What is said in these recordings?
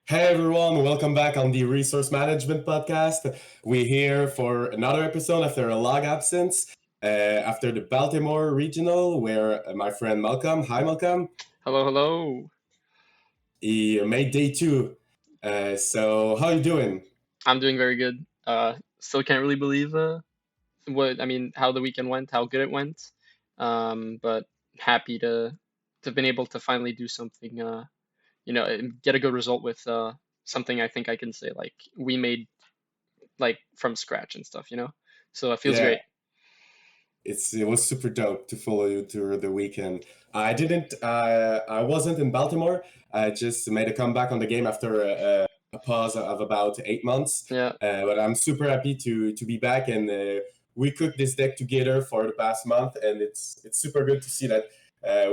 Hey everyone, welcome back on the Resource Management Podcast. We're here for another episode after a long absence, after the Baltimore Regional, where my friend Malcolm, hi Malcolm, Hello, hello. he made day two. So how you doing? I'm doing very good. Still can't really believe how the weekend went, how good it went. But happy to have been able to finally do something, and get a good result with something I think I can say like we made like from scratch and stuff. So it feels Yeah, great. it was super dope to follow you through the weekend. I wasn't in Baltimore. I just made a comeback on the game after a pause of about 8 months. Yeah, But I'm super happy to be back, and we cooked this deck together for the past month, and it's super good to see that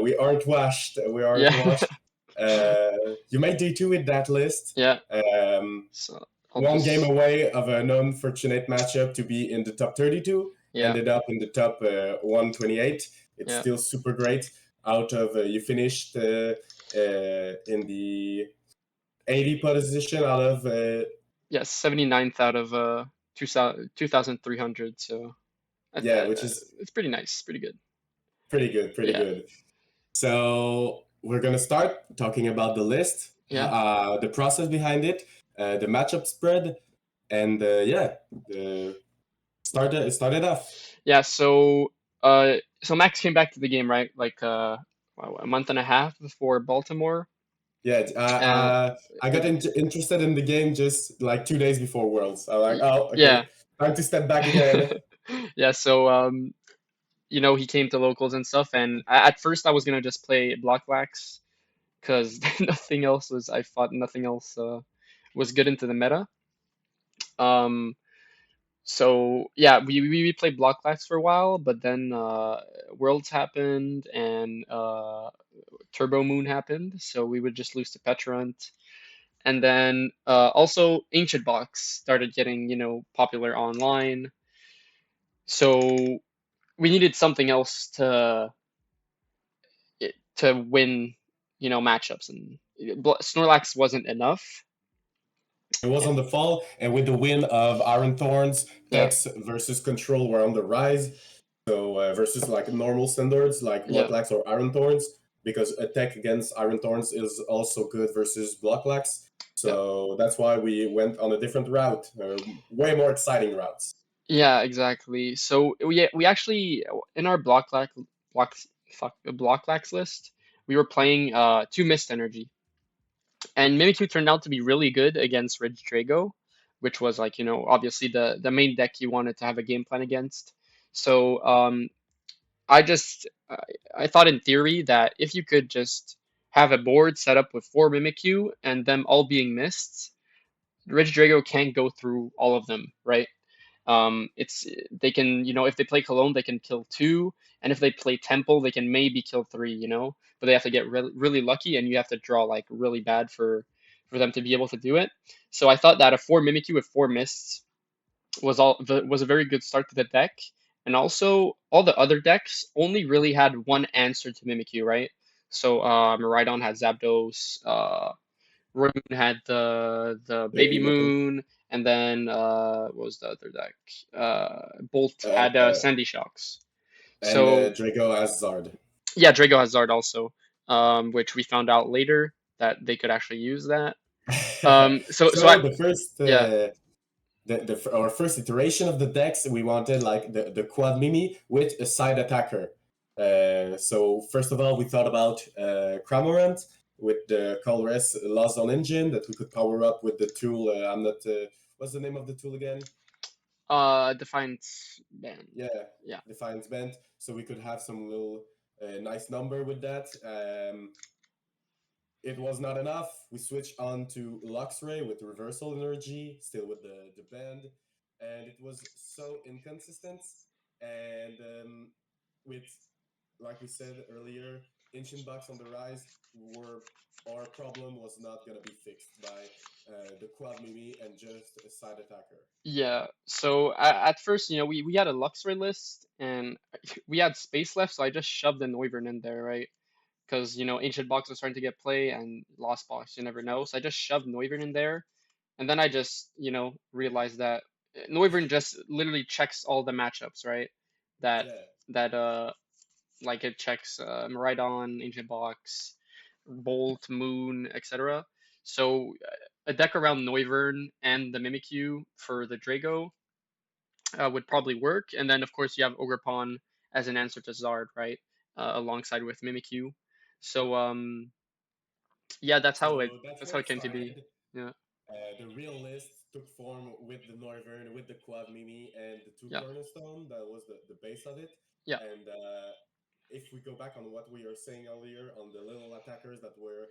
we aren't washed. We aren't yeah, washed. You made D2 with that list. yeah. Um, So I'll one game just away of an unfortunate matchup to be in the top 32, yeah, ended up in the top 128. It's yeah. still super great. Out of you finished in the 80 position out of Yes, 79th out of 2,300. So yeah, which is it's pretty nice, pretty good. pretty good, pretty Yeah, good. So we're gonna start talking about the list, yeah. the process behind it, the matchup spread, and started off. Yeah, so Max came back to the game, right? Like a month and a half before Baltimore. Yeah, And I got interested in the game just like 2 days before Worlds. I'm like, oh, okay, yeah. time to step back again. Yeah, so he came to locals and stuff, and at first I was gonna just play Block Lax because I thought nothing else was good into the meta. Um So yeah, we played Block Lax for a while, but then Worlds happened and Turbo Moon happened, so we would just lose to Petrant. And then also Ancient Box started getting, popular online. So we needed something else to win, matchups, and Snorlax wasn't enough. It was And on the fall, and with the win of Iron Thorns, yeah, Tex versus Control were on the rise. So versus like normal standards like yeah, Bloodlax or Iron Thorns, because attack against Iron Thorns is also good versus Bloodlax. yeah. So that's why we went on a different route, way more exciting routes. Yeah, exactly. So we actually in our block lax list, we were playing two Mist Energy, and Mimikyu turned out to be really good against Ridge Drago, which was like, obviously the main deck you wanted to have a game plan against. So I just I thought in theory that if you could just have a board set up with four Mimikyu and them all being Mists, Ridge Drago can't go through all of them, right? It's they can, if they play Cologne, they can kill two, and if they play Temple, they can maybe kill three, but they have to get really, really lucky, and you have to draw like really bad for them to be able to do it. So I thought that a four Mimikyu with four Mists was a very good start to the deck, and also all the other decks only really had one answer to Mimikyu, right? So Miraidon had Zapdos, Roy Moon had the Baby Baby Moon, Moon, and then what was the other deck? Bolt uh, had uh, Sandy Shocks. and So Drago as Zard. yeah, Drago has Zard also, which we found out later that they could actually use that. So I So the first yeah our first iteration of the decks, we wanted like the quad mimi with a side attacker. So first of all, we thought about Cramorant with the Colress Lawson engine that we could power up with the tool. I'm not. What's the name of the tool again? Defiance Band. Yeah, Yeah, Defiance Bent. So we could have some little nice number with that. It was not enough. We switched on to Luxray with reversal energy, still with the band, and it was so inconsistent. And with, like we said earlier, Ancient Box on the rise, were our problem was not gonna be fixed by the quad mimi and just a side attacker. yeah. So at first, we had a Luxray list and we had space left, so I just shoved the Noivern in there, right? because Ancient Box was starting to get play and Lost Box, you never know. So I just shoved Noivern in there, and then I just realized that Noivern just literally checks all the matchups, right? That Yeah, that like it checks Miraidon, Ancient Box, Bolt, Moon, etc. So a deck around Noivern and the Mimikyu for the Drago would probably work. And then of course you have Ogerpon as an answer to Zard, right? Alongside with Mimikyu. So yeah, so that's that's where how it it came to be. started. Yeah, The real list took form with the Noivern, with the Quad Mimi, and the two yeah, Cornerstone. That was the base of it. yeah, And if we go back on what we were saying earlier on the little attackers that were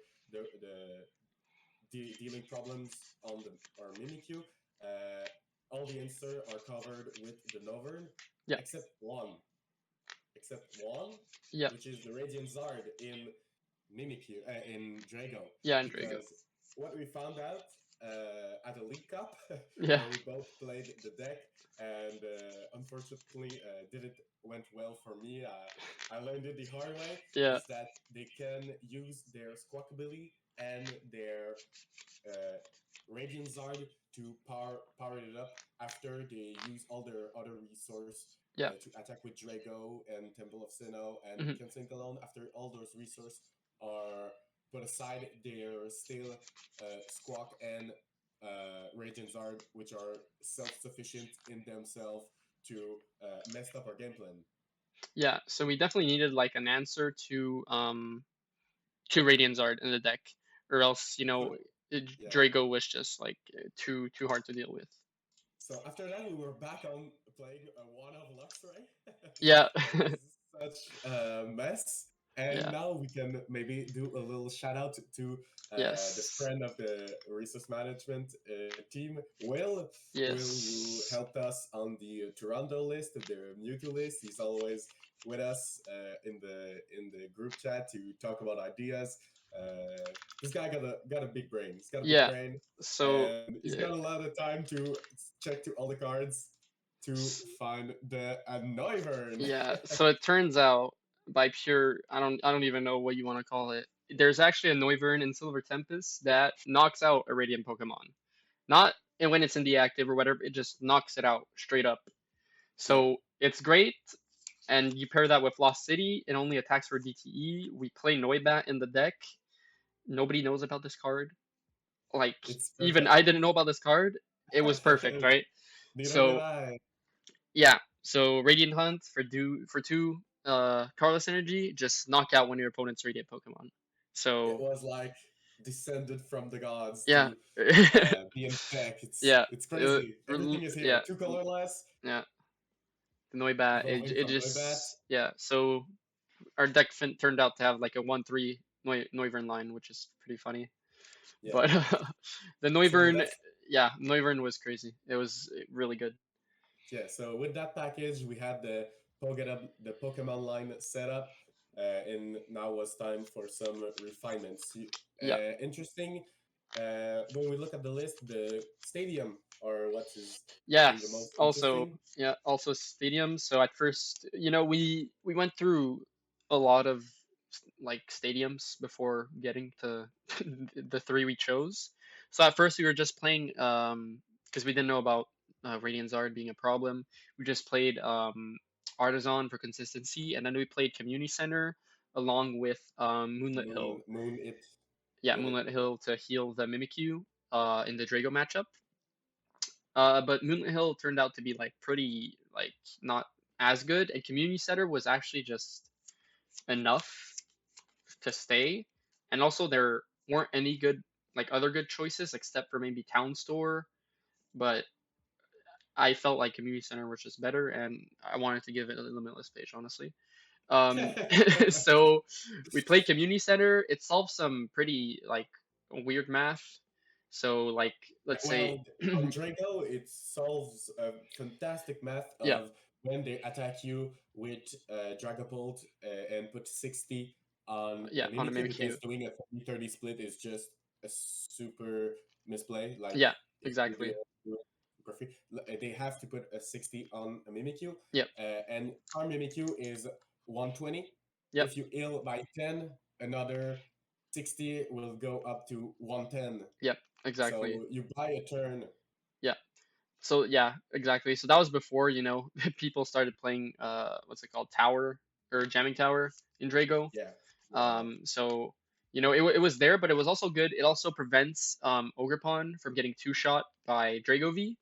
dealing problems on the our Mimikyu, uh, all the answers are covered with the Novern, yeah, except one, except one, yeah, which is the Radiant Zard in Mimikyu in Drago, yeah, and Drago. because what we found out at a League Cup Yeah, where we both played the deck, and unfortunately didn't went well for me. I learned it the hard way. yeah, Is that they can use their Squawk ability and their uh, Radiant Zard to power it up after they use all their other resource yeah, to attack with Drago and Temple of Sinnoh and hmm Kensington Alone. After all those resources are put aside, they're still Squawk and Radiant Zard, which are self-sufficient in themselves to mess up our game plan. yeah. So we definitely needed like an answer to Radiant Zard in the deck, or else So yeah. Drago was just like too hard to deal with. So after that, we were back on playing one of Luxray. Yeah, That was such a mess. And yeah, now we can maybe do a little shout out to the yes, friend of the resource management team, Will, who yes, helped us on the Toronto list, the Mewtwo list. He's always with us in the group chat to talk about ideas. This guy got a big brain. He's got a big yeah. brain, So and he's yeah, got a lot of time to check to all the cards to s- find the Noivern. yeah. So it turns out by pure, I don't even know what you want to call it. There's actually a Noivern in Silver Tempest that knocks out a Radiant Pokemon. Not and when it's in the active or whatever, it just knocks it out straight up. Yeah, So it's great. And you pair that with Lost City, it only attacks for DTE. We play Noibat in the deck. Nobody knows about this card. Like it's even perfect. I didn't know about this card. It was perfect, right? Neither did So I. yeah, so Radiant Hunt for two Carlos Energy, just knock out one of your opponent's Radiant Pokemon. It So was like descended from the gods yeah, to be in deck. yeah, It's crazy. r- Everything is here. yeah, Two colorless, yeah. The Noibat, evolving it from Noibat. just yeah. So our deck turned out to have like a 1-3 Noivern line, which is pretty funny. Yeah. But the So Noivern, that's yeah, Noivern was crazy. It was really good. yeah. So with that package, we had the Pokemon line set up, and now was time for some refinements. Yeah. Interesting. When we look at the list, the stadium are what is I think the Yes. most Also, interesting. yeah. Also, stadiums. So at first, we went through a lot of like stadiums before getting to the three we chose. So at first, we were just playing because we didn't know about Radiant Zard being a problem. We just played Artisan for consistency, and then we played Community Center along with Moonlit Hill. Yeah, Moon it. Moonlit Hill to heal the Mimikyu in the Drago matchup. But Moonlit Hill turned out to be like pretty like not as good, and Community Center was actually just enough to stay. And also there weren't any good like other good choices except for maybe Town Store, but I felt like Community Center was just better, and I wanted to give it a limitless page, honestly. Um, so we played Community Center. It solved some pretty like weird math. So like let's say Well, on Drago, it solves a fantastic math yeah, of when they attack you with Dragapult and put 60 on a yeah, on a Mimikyu, Mimikyu. because doing a 30 split is just a super misplay. Like, Yeah, if you exactly. do it perfect, they have to put a 60 on a Yep, and our Mimikyu is 120. yep, If you heal by 10, another 60 will go up to 110. Yep, exactly. So you buy a turn. Yeah. So yeah, exactly. So that was before, people started playing what's it called? Tower or Jamming Tower in Drago. Yeah, yeah, So it was there, but it was also good. It also prevents Ogrepon from getting two shot by Drago V.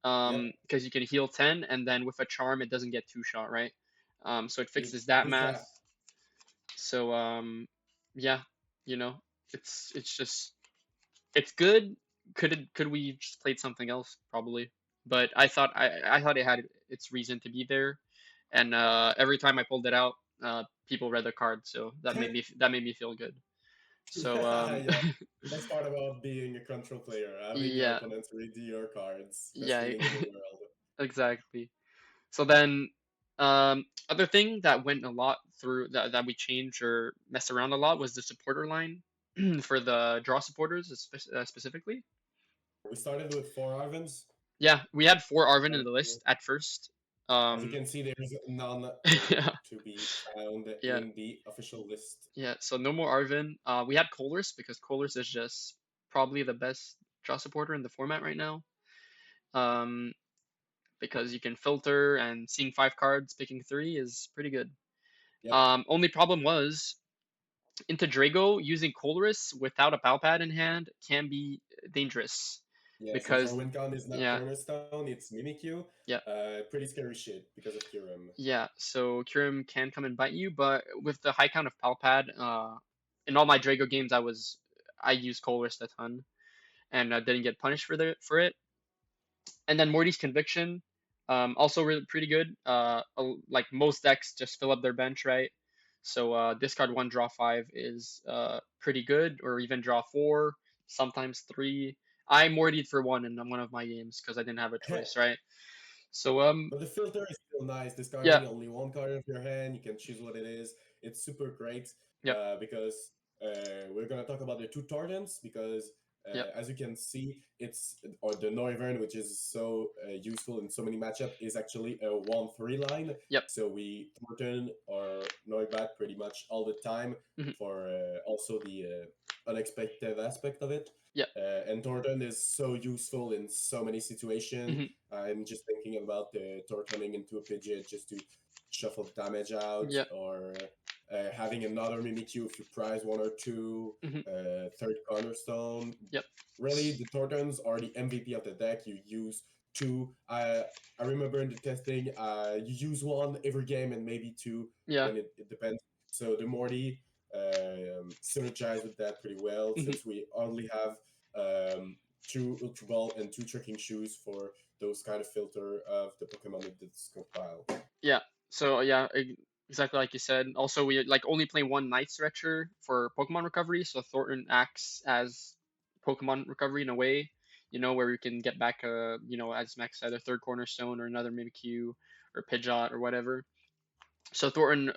yep. Because you can heal 10 and then with a charm it doesn't get two shot, right? So it It fixes that math. exact. So yeah, you know, it's just it's good. Could we just played something else probably? But I thought it had its reason to be there, and every time I pulled it out, people read the card, so that made me feel good. So Yeah, yeah. The best part about being a control player, having your yeah, opponents read your cards, best yeah, feeling in the world. exactly. So then, other thing that went a lot through that we changed or messed around a lot was the supporter line for the draw supporters specifically. We started with 4 Arvins. Yeah, we had four Arvin in Right? the list at first. As you Um, can see, there's none yeah, to be found yeah, in the official list. yeah. So no more Arvin. We had Colors because Colors is just probably the best draw supporter in the format right now. Um, because you can filter and seeing five cards, picking three is pretty good. Yep. Only problem was into Drago using Colress without a Palpad in hand can be dangerous Yeah, since our because win con is not yeah, Cornerstone, it's Mimikyu. yeah, Pretty scary shit because of Kirim. yeah. So Kyurem can come and bite you, but with the high count of Palpad, in all my Drago games, I used Colress a ton and didn't get punished for it. And then Morty's Conviction, also really pretty good. Like most decks just fill up their bench, right? So discard one, draw five is pretty good, or even draw four, sometimes three. I Mortied for one in one of my games because I didn't have a choice, right? So But the filter is still nice. yeah, Discarding only one card of your hand, you can choose what it is. It's super great yep, because we're gonna talk about the two Tardents because yep, as you can see, it's or the Noivern, which is so useful in so many matchup, is actually a 1/3 line. yep, So we Thornton or Noibat pretty much all the time hmm, for also the unexpected aspect of it. yep, And Thornton is so useful in so many situations. hmm, I'm just thinking about the Tor turning into a Pidgeot just to shuffle damage out, yep, or having another Mimikyu if you prize one or two, hmm, third Cornerstone. yep, Really, the Torterns are the MVP of the deck. You use two. I remember in the testing, you use one every game and maybe two yeah, when it depends. So the Morty synergize with that pretty well hmm, since we only have two Ultra Ball and two Tricking Shoes for those kind of filter of the Pokemon that it's compiled. yeah. So yeah, exactly like you said. Also, we like only play one Night Stretcher for Pokemon recovery, so Thornton acts as Pokemon recovery in a way, where we can get back as Max said, a third Cornerstone or another Mimikyu or Pidgeot or whatever. So Thornton,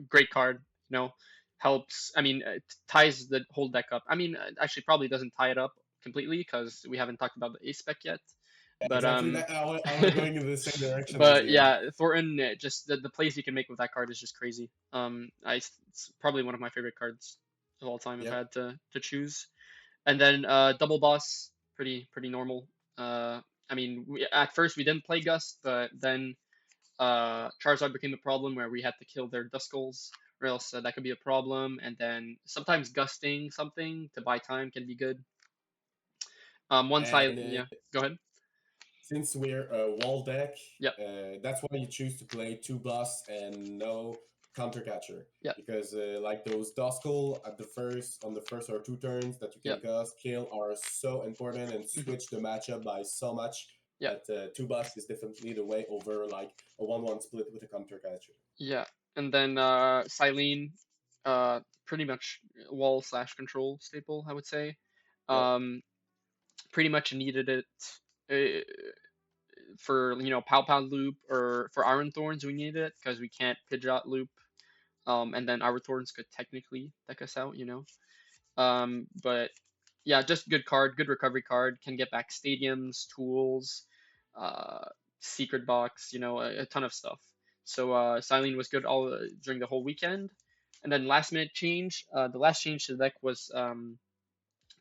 great card, helps. I mean, it ties the whole deck up. I mean, actually, probably doesn't tie it up completely because we haven't talked about the Ace spec yet. But Exactly. That I was going in the same direction as but you. yeah, Thornton, just the plays you can make with that card is just crazy. It's probably one of my favorite cards of all time if I Yep. had to choose. And then double boss, pretty normal. I mean, at first we didn't play Gust, but then Charizard became a problem where we had to kill their Duskulls, or else that could be a problem. And then sometimes gusting something to buy time can be good. Once I And yeah, go ahead. since we're a wall deck, Yep, that's why you choose to play two boss and no counter catcher. yep, Because like those Duskull at the first on the first or two turns that you yep, can cast kill are so important and hmm, switch the matchup by so much yep, that two boss is definitely the way over like a 1/1 split with a counter catcher. yeah. And then Silene, pretty much wall slash control staple, I would say. Yep. Um, pretty much needed it uh, for Pow Pow loop or for Iron Thorns. We needed it because we can't Pidgeot loop. And then Iron Thorns could technically deck us out. But yeah, just good card, good recovery card. Can get back stadiums, tools, uh, secret box, a ton of stuff. So Silene was good all during the whole weekend, And then last minute change. The last change to the deck was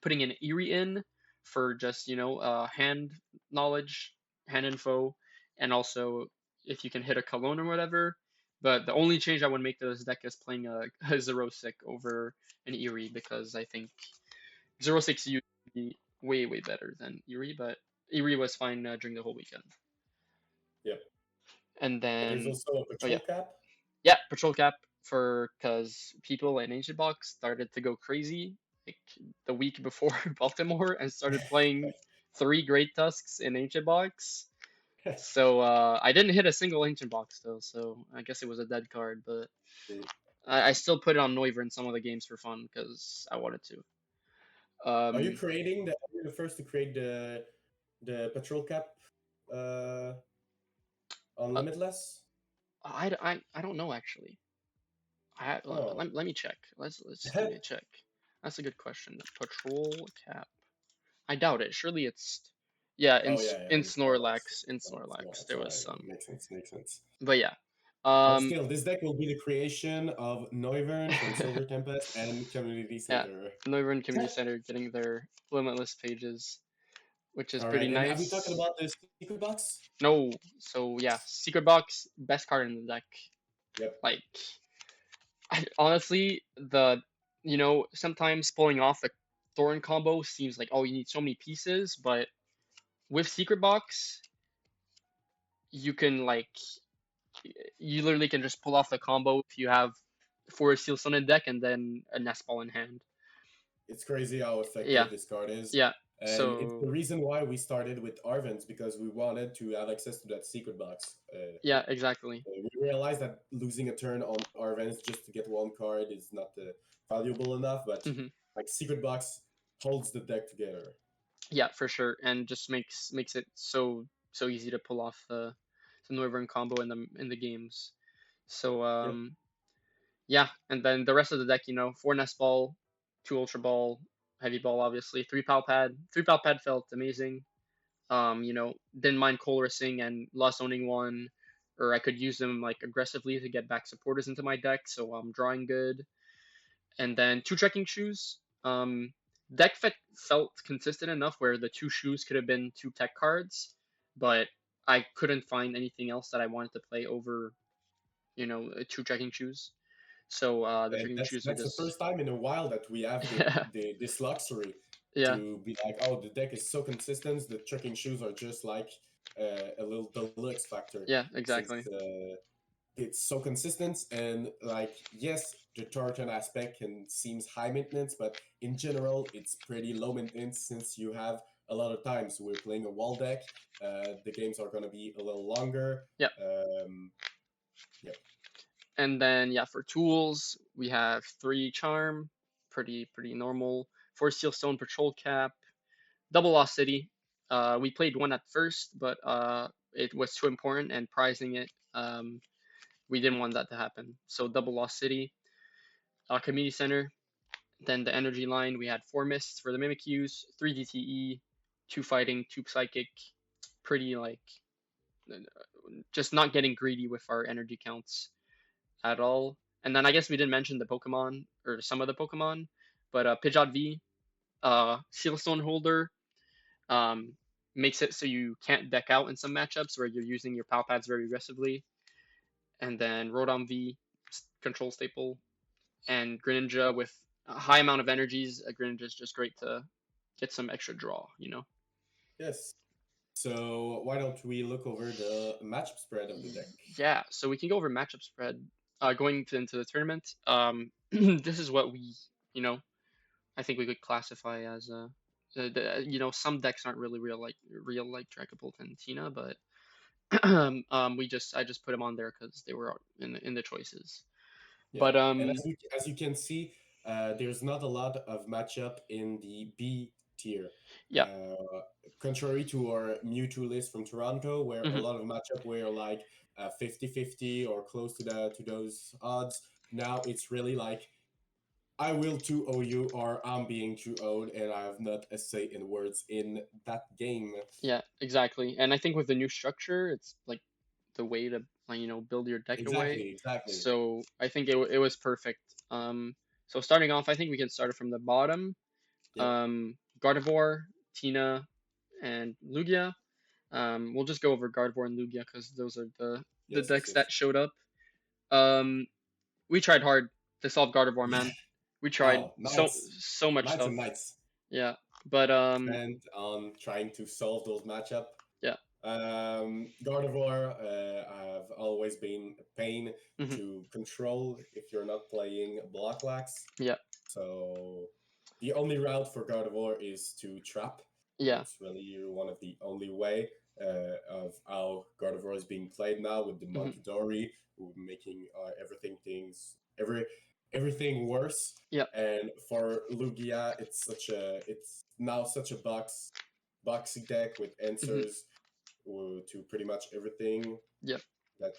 putting an Eerie in for just hand knowledge, hand info, and also if you can hit a Cologne or whatever. But the only change I would make to this deck is playing a Zero Sick over an Eerie because I think Zero Six used to be way better than Eerie, but Eerie was fine during the whole weekend. Yep. And There's then also a patrol cap. yeah, patrol cap for because people in Ancient Box started to go crazy like the week before Baltimore and started playing 3 Great Tusks in Ancient Box. So I didn't hit a single Ancient Box though, so I guess it was a dead card, but Mm. I still put it on Noivern in some of the games for fun because I wanted to. Are you creating are you the first to create the patrol cap uh, on uh, Limitless? I don't know actually. Oh. Let me check. Let me check. That's a good question. Patrol cap. I doubt it. Surely it's yeah Oh yeah, yeah, in in Snorlax. Snorlax there was Yeah, some, makes sense, makes sense. but yeah. But Um, still, this deck will be the creation of Noivern from Silver Tempest and Community yeah, Center. Noivern Community Center getting their limitless pages, which is All pretty right, and have we talked nice. about the secret box? No, so yeah, Secret Box, best card in the deck. Yep. Like, honestly, sometimes pulling off the Thorn combo seems like, oh, you need so many pieces, but with Secret Box, you can like, you literally can just pull off the combo if you have Forest Seal Sun in deck and then a Nest Ball in hand. It's crazy how Yeah, effective this card is. yeah. And it's So the reason why we started with Arvens, because we wanted to have access to that secret box. yeah, exactly. We realized that losing a turn on Arvens just to get one card is not valuable enough, but Hmm. like secret box holds the deck together. Yeah, for sure, and just makes it so easy to pull off the Noivern combo in the games. So Yep. yeah, and then the rest of the deck, 4 Nest Ball, 2 Ultra Ball, Heavy Ball, obviously, 3 Pal Pad. 3 Pal Pad felt amazing. Didn't mind Colressing and Lost Owning one, or I could use them like aggressively to get back supporters into my deck, so I'm drawing good. And then 2 Trekking Shoes. Deck felt consistent enough where the 2 shoes could have been 2 tech cards, but I couldn't find anything else that I wanted to play over, 2 Trekking Shoes. So the And Trekking Shoes are that's the just first time in a while that we have this luxury yeah, to be like, oh, the deck is so consistent. The trekking shoes are just like a little deluxe factor, yeah, since exactly. it's so consistent. And like, yes, the tartan aspect can seems high maintenance, but in general, it's pretty low maintenance since you have a lot of times we're playing a wall deck. The games are going to be a little longer. Yep. Yep. And then yeah, for tools we have 3 Charm, pretty normal. 4 Steel Stone Patrol Cap, Double Lost City. We played one at first, but it was too important and prizing it. We didn't want that to happen. So Double Lost City, Community Center. Then the energy line, we had 4 Mists for the Mimikyus, 3 DTE, 2 Fighting, 2 Psychic. Pretty like uh, just not getting greedy with our energy counts at all. And then I guess we didn't mention the Pokemon or some of the Pokemon, but Pidgeot V, Sealstone Holder, um, makes it so you can't deck out in some matchups where you're using your Pal Pads very aggressively. And then Rotom V, control staple, and Greninja with a high amount of energies. A Greninja is just great to get some extra draw. Yes. So why don't we look over the matchup spread of the deck? Yeah, so we can go over matchup spread into the tournament. This is what you know, I think we could classify as some decks aren't really real like Dragapult and Tina, but I just put them on there because they were in the choices. Yeah, But and as you can see, there's not a lot of matchup in the B tier. yeah, Contrary to our Mewtwo list from Toronto, where a hmm lot of matchup were like 50-50 or close to those odds. Now it's really like I will 2-0 you or I'm being 2-0'd and I have not a say in words in that game. yeah, exactly. And I think with the new structure, it's like the way to like, build your deck away. Exactly. So I think it was perfect. So starting off, I think we can start it from the bottom. Yep. Gardevoir, Tina, and Lugia. We'll just go over Gardevoir and Lugia because those are the Yes, yes, decks yes. that showed up. Um, we tried hard to solve Gardevoir, Yeah. man. We tried Wow. so Nights. so much Nights stuff. and nights Yeah, but spent on trying to solve those matchup. yeah. Gardevoir have always been a pain Hmm. to control if you're not playing Blocklax. Yeah, So the only route for Gardevoir is to trap. yeah. It's really one of the only way of how Gardevoir is being played now with the Hmm. Monkidori, who making everything worse. Yeah. And for Lugia, it's now such a boxy deck with Hmm. answers to pretty much everything Yeah. that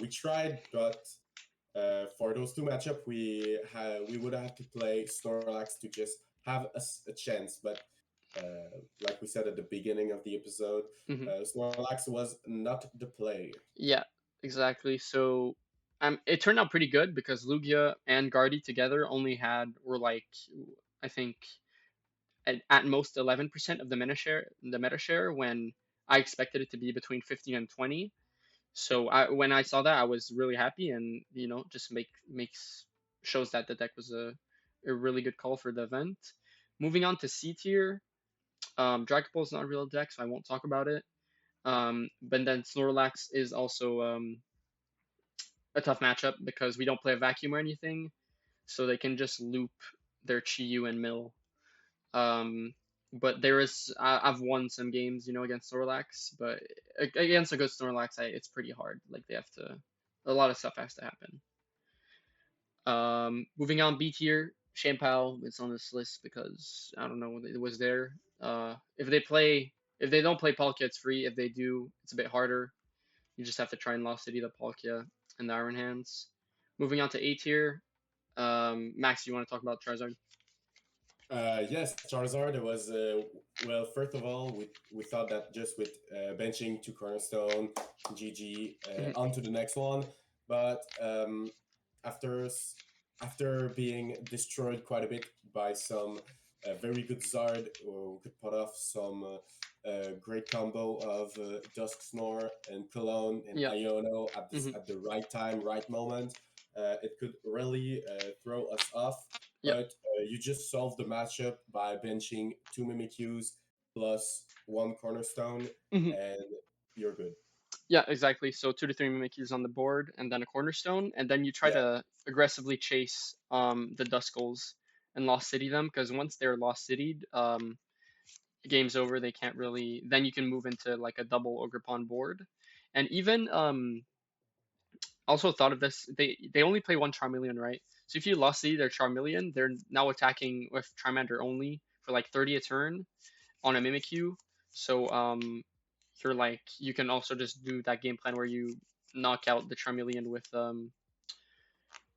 we tried, but for those two matchup, we would have to play Snorlax to just have a chance. But like we said at the beginning of the episode, Hmm. Snorlax was not the play. Yeah, exactly. So, it turned out pretty good because Lugia and Guardy together were like, I think at most 11% of the meta share when I expected it to be between 15 and 20. So when I saw that, I was really happy, and just makes shows that the deck was a really good call for the event. Moving on to C tier, Dragapult is not a real deck, so I won't talk about it. But then Snorlax is also a tough matchup because we don't play a vacuum or anything, so they can just loop their Chi-Yu and Mill. Um, but I've won some games, against Snorlax, but against a good Snorlax, it's pretty hard. Like a lot of stuff has to happen. Moving on, B tier, Shampao is on this list because I don't know, it was there. If they don't play Palkia, it's free. If they do, it's a bit harder. You just have to try and Lost City the Palkia and the Iron Hands. Moving on to A tier, Max, you want to talk about Charizard? Yes, Charizard. It was well. First of all, we thought that just with benching to Cornerstone, GG, Mhm. on to the next one. But after after being destroyed quite a bit by some very good Zard, who could put off some great combo of Dusk and Cologne and Yeah. Iono Hmm. at the right time, right moment, it could really throw us off. Yeah. But you just solve the matchup by benching two Mimikyus plus one Cornerstone, Hmm. and you're good. Yeah, exactly. So 2 to 3 Mimikyus on the board, and then a Cornerstone, and then you try Yeah, to aggressively chase the Duskulls and Lost City them, because once they're Lost Cityed, game's over. They can't really. Then you can move into like a double Ogerpon board, and even also thought of this. They only play one Charmeleon, right? So if you Lost City their Charmeleon, they're now attacking with Charmander only for like 30 a turn on a Mimikyu. So you can also just do that game plan where you knock out the Charmeleon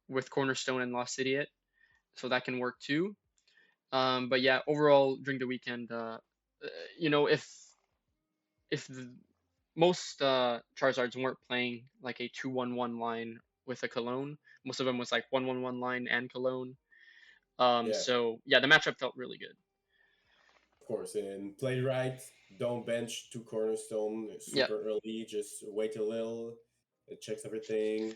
with Cornerstone and Lost City it. So that can work too. But yeah, overall during the weekend, if most Charizards weren't playing like a 2-1-1 line with a Cologne, most of them was like 1-1-1 line and Cologne. yeah, So yeah, the matchup felt really good. of course. And play right. Don't bench two Cornerstone Yeah, super early. Just wait a little. It checks everything.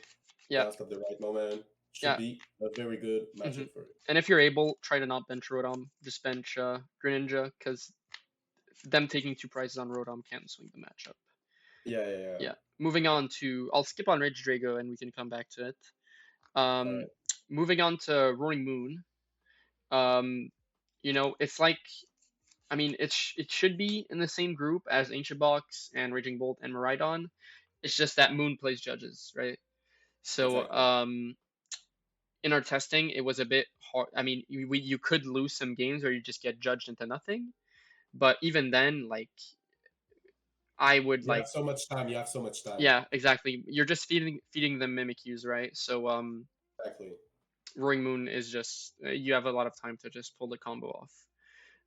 yeah, Blast at the right moment. Should yeah. be a very good Hmm. matchup for you. And if you're able, try to not bench Rotom. Just bench Greninja because them taking two prizes on Rotom can't swing the matchup. Yeah, yeah, yeah. Yeah. Moving on to, I'll skip on Rage Drago and we can come back to it. All Um, right. moving on to Roaring Moon. Um, it's like, I mean, it should be in the same group as Ancient Box and Raging Bolt and Miraidon. It's just that Moon plays judges, right? So, Exactly. in our testing, it was a bit hard. I mean, you could lose some games where you just get judged into nothing. But even then, like, I would You have like, so much time. You have so much time. yeah, exactly. You're just feeding them Mimikyus, right? So, Exactly. Roaring Moon is just you have a lot of time to just pull the combo off.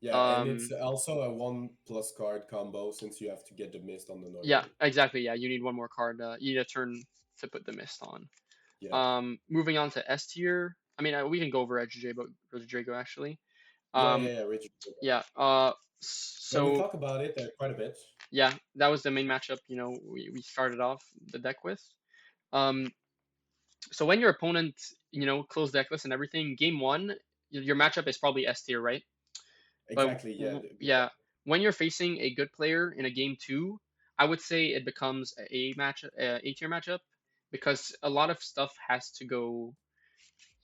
Yeah, and it's also a 1+ card combo since you have to get the mist on the Yeah, Noivern. exactly. Yeah, you need one more card. You need a turn to put the mist on. Yeah. Moving on to S tier. I mean, we can go over Drago actually. Yeah, Um, yeah, Richard. yeah. Yeah, we So talk about it quite a bit. yeah, that was the main matchup. We started off the deck with. Um, so when your opponent, closed deck list and everything, game one, your matchup is probably S tier, right? But Exactly, yeah. yeah, when you're facing a good player in a game two, I would say it becomes A tier matchup, because a lot of stuff has to go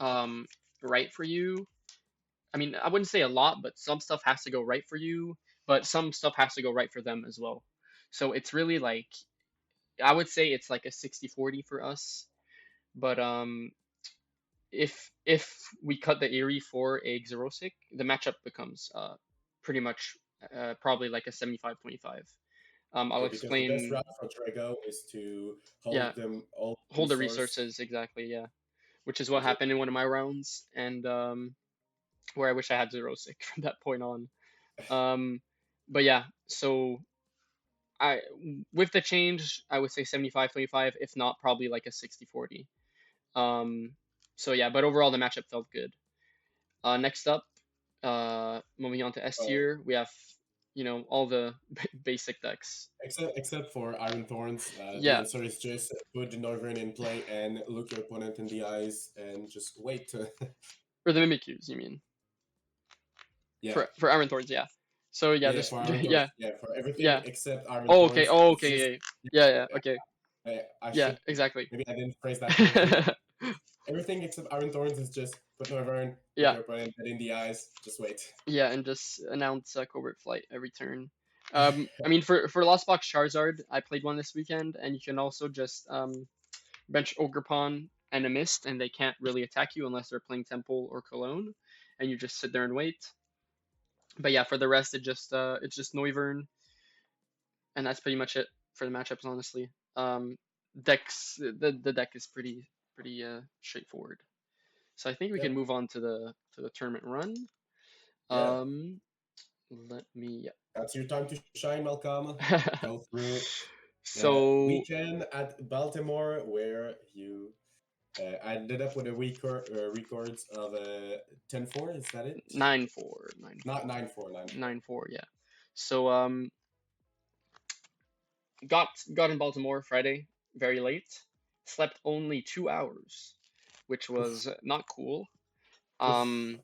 um, right for you. I mean, I wouldn't say a lot, but some stuff has to go right for you, but some stuff has to go right for them as well. So it's really like, I would say it's like a 60-40 for us. But if we cut the Eerie for a Xerosic, the matchup becomes pretty much probably like a 75-25. I'll Okay, because the best explain. route for Drago is to Yeah, hold them all hold the resource. resources exactly. Yeah, which is what And just, happened in one of my rounds, and where I wish I had Xerosic from that point on. Um, but yeah, so I with the change, I would say 75-25, if not probably like a 60-40. Um, so yeah, but overall the matchup felt good. Next up, moving on to S oh, tier, we have all the basic decks. except for Iron Thorns, the Yeah, answer is just put the Noivern in play and look your opponent in the eyes and just wait. for the Mimikyus, you mean? Yeah, For Iron Thorns, yeah. So yeah, yeah, just for Iron Thorns. yeah, Yeah, for everything yeah. except Iron Oh, okay. Thorns, Oh, it's okay. just Yeah, yeah, yeah. Okay. I Yeah, should exactly. maybe I didn't phrase that correctly. Everything except Iron Thorns is just put Noivern, look Yeah, your opponent dead in the eyes, just wait. yeah, and just announce Covert Flight every turn. I mean, for Lost Box Charizard, I played one this weekend, and you can also just bench Ogerpon and a Mist, and they can't really attack you unless they're playing Temple or Cologne, and you just sit there and wait. But yeah, for the rest, it's just Noivern, and that's pretty much it for the matchups. Honestly, the deck is pretty straightforward. So I think we can Yep, move on to the tournament run. yeah. Um, let me. That's your time to shine, Malcolm. Yeah. Go through the So weekend at Baltimore where you I ended up with a records of 10-4. Is that it? 9-4, Not 9-4, 9-4, 9-4. 9-4. Yeah. So got in Baltimore Friday very late. Slept only 2 hours, which Oof, was not cool. oof. Um,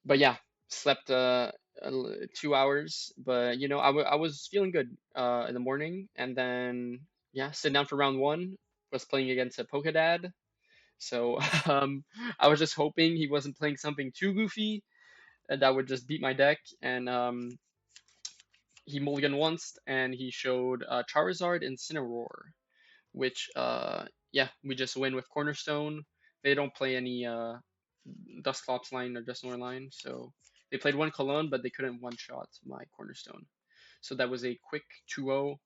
but yeah, slept 2 hours. But I was feeling good in the morning, and then yeah, sitting down for round one. Was playing against a Pokedad. So I was just hoping he wasn't playing something too goofy, and that would just beat my deck. And he mulliganed once, and he showed Charizard and Cineroar, which yeah, we just win with Cornerstone. They don't play any Dusclops line or Dusknoir line, so they played one Cologne, but they couldn't one shot my Cornerstone. So that was a quick 2-0.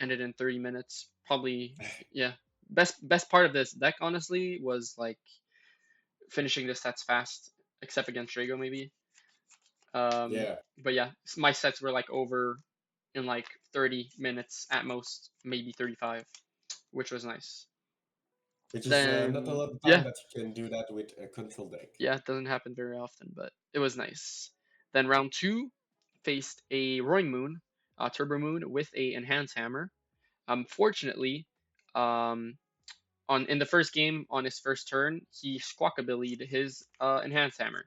Ended in 30 minutes. Probably, yeah. Best part of this deck, honestly, was like finishing the sets fast, except against Drago maybe. Um, Yeah, but yeah, my sets were like over in like 30 minutes at most, maybe 35, which was nice. which is not a Then lot of time yeah, that you can do that with a control deck. yeah, it doesn't happen very often, but it was nice. Then round two faced a Roaring Moon, Turbo Moon with a Enhance Hammer. Fortunately, um, on in the first game on his first turn, he squawkabilied his Enhance Hammer,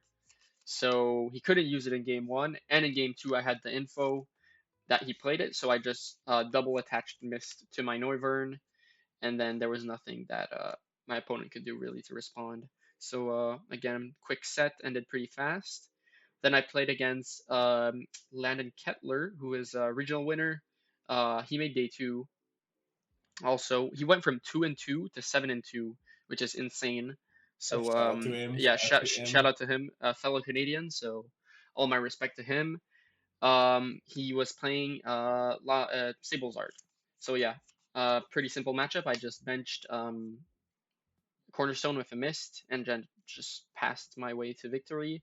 so he couldn't use it in game one. And in game two, I had the info that he played it, so I just double attached Mist to my Noivern, and then there was nothing that my opponent could do really to respond. So again, quick set, ended pretty fast. Then I played against Landon Kettler, who is a regional winner. He made day two. Also, he went from 2-2 to 7-2, which is insane. Oh, So shout out to him! yeah, Shout out to shout him! out to him, fellow Canadian. So all my respect to him. He was playing Sablezard. So yeah, pretty simple matchup. I just benched Cornerstone with a Mist and then just passed my way to victory.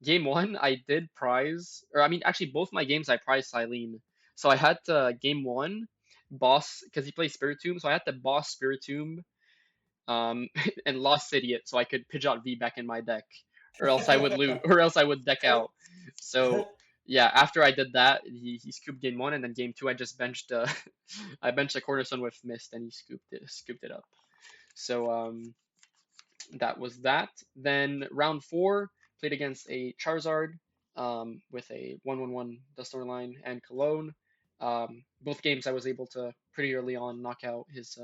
game one, I did prize, or I mean, actually, both my games I prized Silene. So I had to, game one, boss, because he plays Spiritomb, so I had to boss Spiritomb, and lost Idiot, so I could Pidgeot V back in my deck, or else I would lose, or else I would deck out. So yeah, after I did that, he scooped game one, and then game two, I just benched I benched a Cornerstone with Mist, and he scooped it up. So that was that. Then round four, played against a Charizard with a 1/1/1 Dustour line and Cologne. Both games I was able to pretty early on knock out his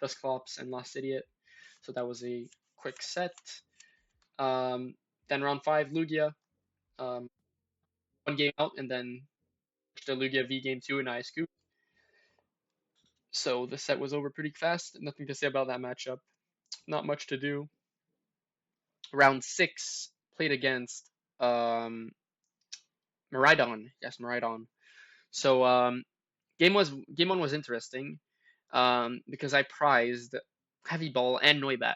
Dusclops and Lost Idiot, so that was a quick set. Then round five, Lugia, um, one game out, and then the Lugia V game two, and I scooped. So the set was over pretty fast. Nothing to say about that matchup. Not much to do. Round six, played against um, Miraidon. Yes, Miraidon. So game one was interesting because I prized Heavy Ball and Noibat.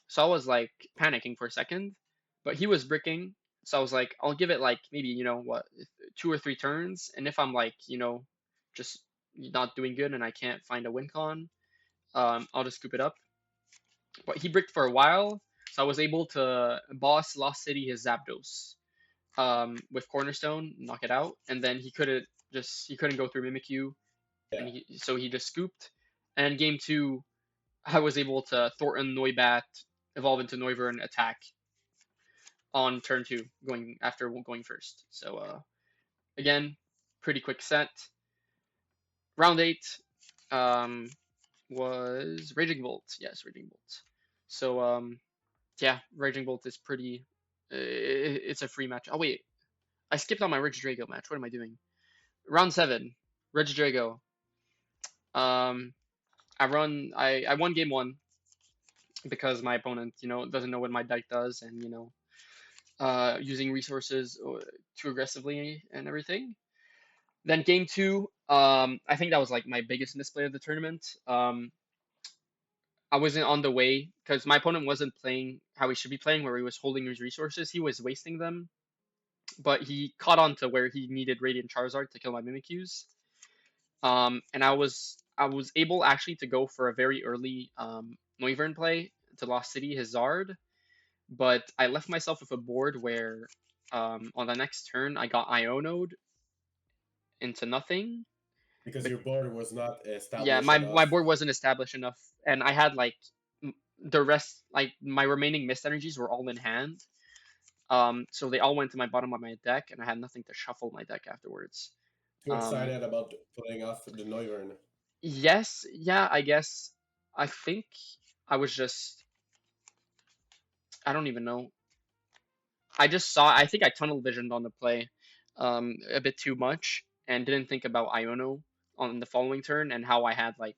So I was like panicking for a second, but he was bricking. So I was like, I'll give it like maybe, what, 2 or 3 turns. And if I'm like, just not doing good and I can't find a win con, I'll just scoop it up. But he bricked for a while. So I was able to boss Lost City his Zapdos with Cornerstone, knock it out. And then he couldn't go through Mimikyu. And Yeah. so he just scooped. And game two, I was able to Thornton, Noibat, evolve into Noivern, attack on turn two, going first. So again, pretty quick set. Round eight was Raging Bolt. Yes, Raging Bolt. So yeah, Raging Bolt is pretty. It's a free match. Oh wait, I skipped on my Regidrago match. What am I doing? Round seven, Regidrago. I won game one because my opponent, doesn't know what my deck does, and using resources too aggressively and everything. Then game two, I think that was like my biggest misplay of the tournament. I wasn't on the way because my opponent wasn't playing how he should be playing, where he was holding his resources. He was wasting them, but he caught on to where he needed Radiant Charizard to kill my Mimikyus. And I was able actually to go for a very early Noivern play to Lost City, his Zard, but I left myself with a board where on the next turn I got Iono'd into nothing. Because your board was not Yeah, established my enough. board wasn't established enough, and I had like the rest, like my remaining mist energies were all in hand. So they all went to my bottom of my deck, and I had nothing to shuffle my deck afterwards. Too Um, excited about playing off the Noivern. yes, yeah, I guess. I think I was just, I don't even know. I think I tunnel visioned on the play a bit too much and didn't think about Iono on the following turn and how I had like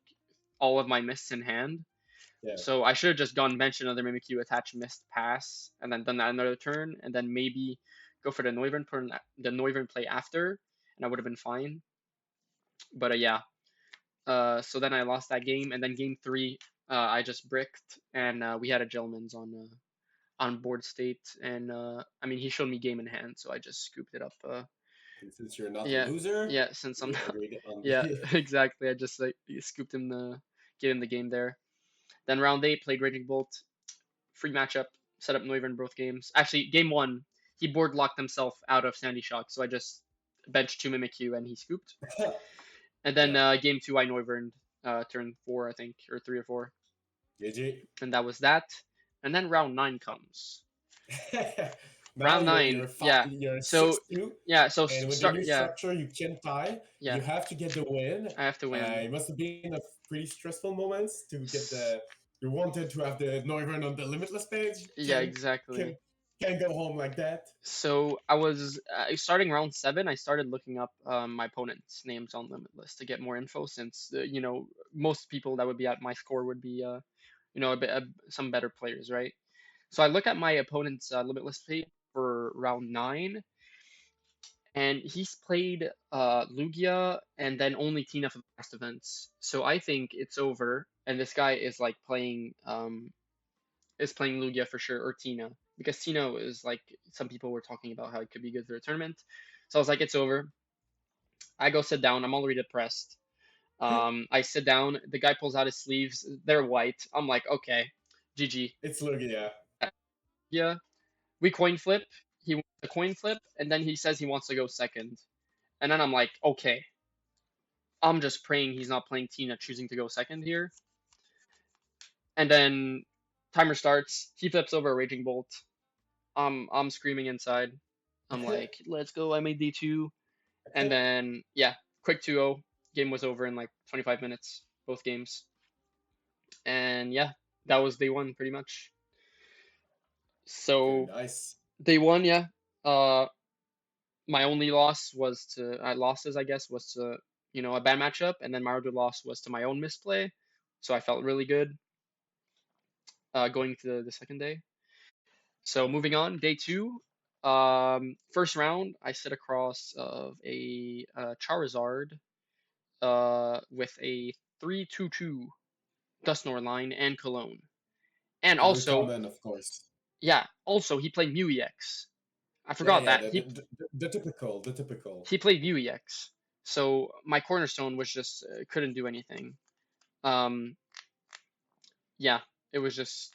all of my mists in hand. Yeah. So I should have just gone bench another Mimikyu, attach Mist, pass, and then done that another turn, and then maybe go for the Noivern play after, and I would have been fine. But yeah, so then I lost that game, and then game three, I just bricked, and we had a gentleman's on board state, and I mean he showed me game in hand, so I just scooped it up. And since you're not a Yeah, loser, yeah. Since I'm we not, agreed on. yeah, exactly. I just like scooped him gave him the game there. Then round eight, played Raging Bolt, free matchup, set up Noivern both games. Actually, game one, he board locked himself out of Sandy Shock, so I just benched 2 Mimikyu and he scooped. And then Yeah. game two, I Noiverned turn four, I think, or three or four, GG. and that was that. And then round nine comes. Now Round nine, yeah. you're So 6-2, yeah, so and with the start, new yeah, structure, you can tie. yeah. You have to get the win. I have to win. It must have been a pretty stressful moments to get the. You wanted to have the Noivern on the limitless page. Yeah, Can exactly. can can't go home like that. So I was starting round seven. I started looking up my opponent's names on Limitless to get more info, since most people that would be at my score would be some better players, right? So I look at my opponent's Limitless page for round nine, and he's played Lugia and then only Tina for the past events. So I think it's over, and this guy is like playing Lugia for sure, or Tina. because Tino is like some people were talking about how it could be good for the tournament. So I was like, it's over. I go sit down. I'm already depressed. I sit down. The guy pulls out his sleeves. They're white. I'm like, okay, GG. It's Lugia. Yeah, we coin flip. He wants a coin flip, and then he says he wants to go second. And then I'm like, okay, I'm just praying he's not playing Tina, choosing to go second here. And then timer starts. He flips over a Raging Bolt. I'm screaming inside. I'm like, let's go. I made D2. And then yeah, quick 2-0. Game was over in like 25 minutes, both games. And yeah, that was day one pretty much. Very So nice. day one, yeah. Uh, my only loss was to losses, I guess, was to a bad matchup, and then my other loss was to my own misplay. So I felt really good going to the second day. So moving on, day two. First round, I sit across of a Charizard with a 3/2/2 Dusknoir line and Cologne. And Very also, common, of course. yeah, also he played Mew EX. I Yeah, forgot yeah, that. the typical, the typical. He played Mew EX. So my cornerstone was just couldn't do anything. Um, yeah, it was just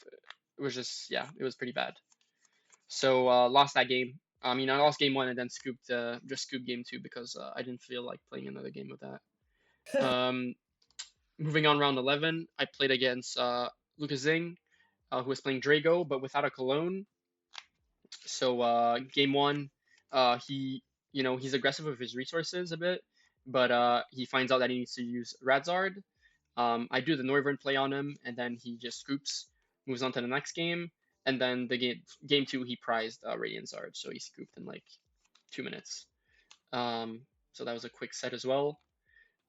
yeah, it was pretty bad. So lost that game. I lost game one and then scooped game two because I didn't feel like playing another game with that. Um, moving on round 11, I played against Lucas Zing, who was playing Drago but without a cologne. So game one, he's aggressive with his resources a bit, but he finds out that he needs to use Radzard. I do the Noivern play on him, and then he just scoops, moves on to the next game, and then the game two he prized Radiant Zard, so he scooped in like 2 minutes. So that was a quick set as well.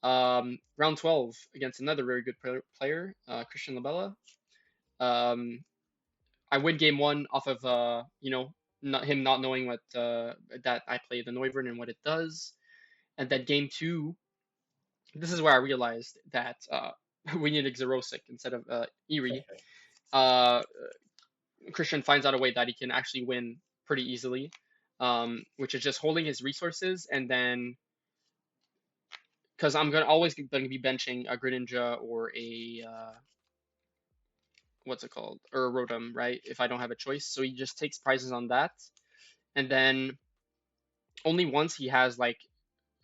Round 12 against another very good player, Christian Labella. Um, I win game one off of him not knowing what that I play the Noivern and what it does, and then game two, this is where I realized that we needed Xerosic instead of Eerie. Uh, Christian finds out a way that he can actually win pretty easily, which is just holding his resources and then because I'm gonna always gonna be benching a Greninja or a what's it called or a Rotom, right? If I don't have a choice, so he just takes prizes on that, and then only once he has like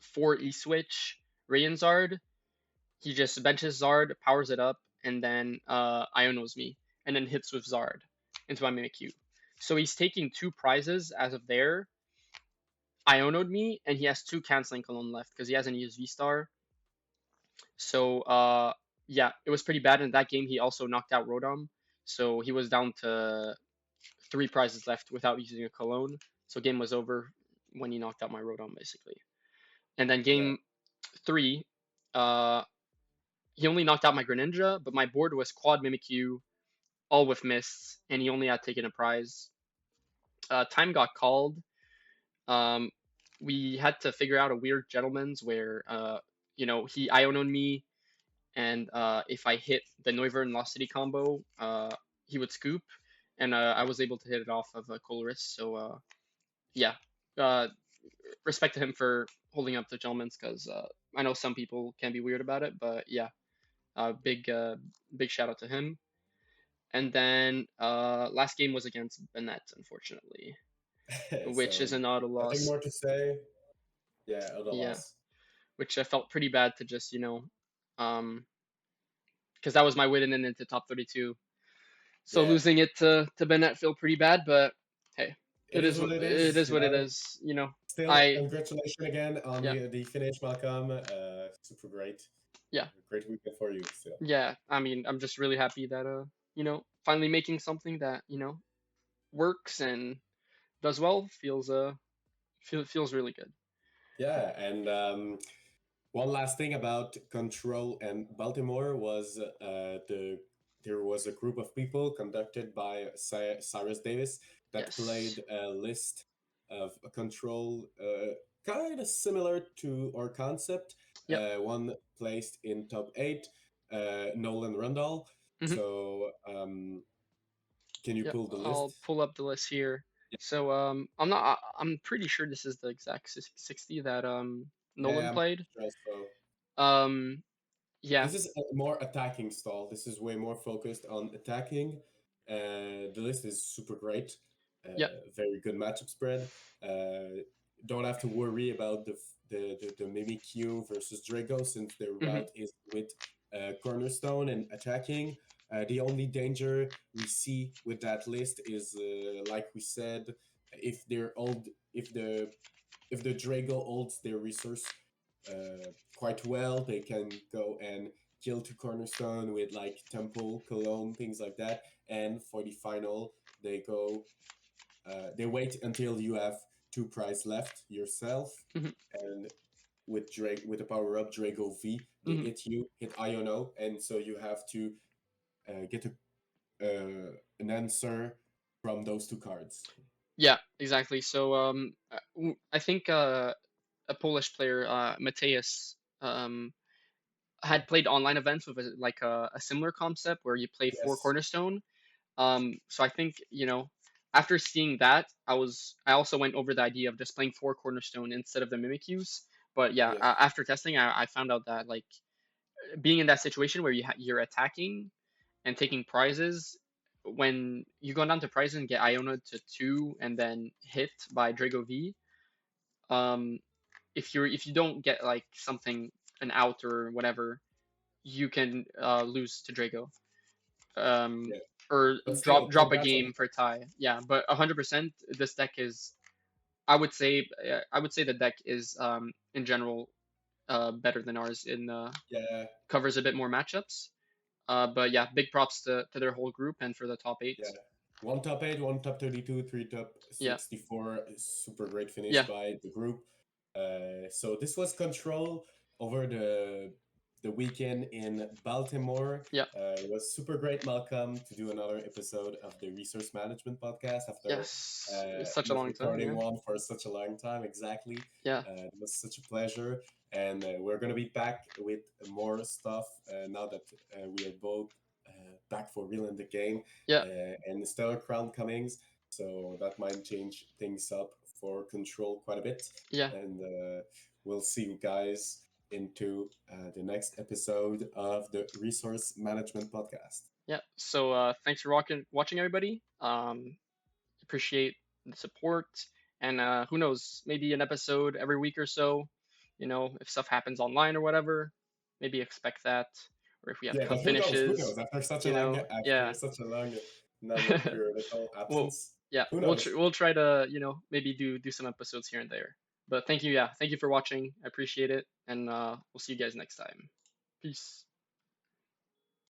4 E-switch Zard, he just benches Zard, powers it up, and then Ionos me, and then hits with Zard into my Mimikyu. So he's taking 2 prizes as of there. Ionoed me, and he has 2 canceling Cologne left because he hasn't used V-Star. So yeah, it was pretty bad. In that game, he also knocked out Rodom, so he was down to 3 prizes left without using a Cologne. So game was over when he knocked out my Rodom, basically. And then Yeah. game 3, uh, he only knocked out my Greninja, but my board was quad Mimikyu, all with mists, and he only had taken a prize. Time got called. Um, we had to figure out a weird gentleman's where, he Ionoed me, and if I hit the Noivern Lost City combo, he would scoop, and I was able to hit it off of a Colress. So yeah, uh, respect to him for holding up the gentleman's because I know some people can be weird about it, but yeah, big shout out to him. And then last game was against Bennett, unfortunately, which So is an auto nothing loss. more to say. Yeah, other Yeah, loss. which I felt pretty bad to just because that was my win in into top 32. So Yeah, losing it to Bennett feel pretty bad, but hey, it is what it it is. is what it is. Still, I congratulations again on yeah the finish, Malcolm. Super great. yeah Great weekend for you. Still. yeah. I mean, I'm just really happy that finally making something that works and does well feels really good. Yeah, and one last thing about Control and Baltimore was there was a group of people conducted by Cyrus Davis that Yes. played a list of Control, kind of similar to our concept. Yep. One placed in top 8, Nolan Rundall. Hmm. So Can you Yep, pull the I'll list? pull up the list here. Yeah, So I'm pretty sure this is the exact 60 that Nolan yeah, I'm played. sure so. Um yeah, This is a more attacking style. This is way more focused on attacking. The list is super great. yeah. Very good matchup spread. Uh, don't have to worry about the Mimikyu versus Drago since their Hmm. route is with Cornerstone and attacking. The only danger we see with that list is, like we said, if they're old, if the Drago holds their resource quite well, they can go and kill two Cornerstone with like Temple, Cologne, things like that. And for the final, they go, they wait until you have two prize left yourself, Hmm. and with the power up Drago V, they Hmm. hit you, hit Iono, and so you have to get an answer from those two cards. Yeah, exactly. So I think a Polish player, Mateus, had played online events with a similar concept where you play four Yes, cornerstone. So I think, after seeing that, I also went over the idea of just playing four cornerstone instead of the Mimikyus. But yeah, yes, after testing, I found out that like being in that situation where you're attacking and taking prizes, when you go down to prizes and get Iona to two and then hit by Drago V, um, if you don't get like something, an out or whatever, you can lose to Drago. Um, yeah. or But still, drop a congrats on game for tie. Yeah, but 100%, this deck is, I would say the deck is in general better than ours, in yeah. covers a bit more matchups. But yeah, big props to their whole group and for the top eight. Yeah. One top 8, one top 32, three top Yeah, 64. Super great finish yeah, by the group. So this was Control over the weekend in Baltimore. yeah, It was super great, Malcolm, to do another episode of the Resource Management Podcast after yes. It's such a not long time. recording Yeah, one for such a long time. Exactly. yeah, It was such a pleasure. And we're going to be back with more stuff now that we are both back for real in the game yeah, and Stellar Crown Cummings. So that might change things up for Control quite a bit. yeah, And we'll see you guys into the next episode of the Resource Management Podcast. yeah. So thanks for watching everybody. Appreciate the support, and who knows, maybe an episode every week or so. If stuff happens online or whatever, maybe expect that. Or if we have Yeah, cup but who knows? Who knows? finishes, After yeah. such a long non-periodical Well, absence, yeah, who knows? we'll try to, maybe do some episodes here and there. But thank you, yeah, thank you for watching. I appreciate it, and we'll see you guys next time. Peace.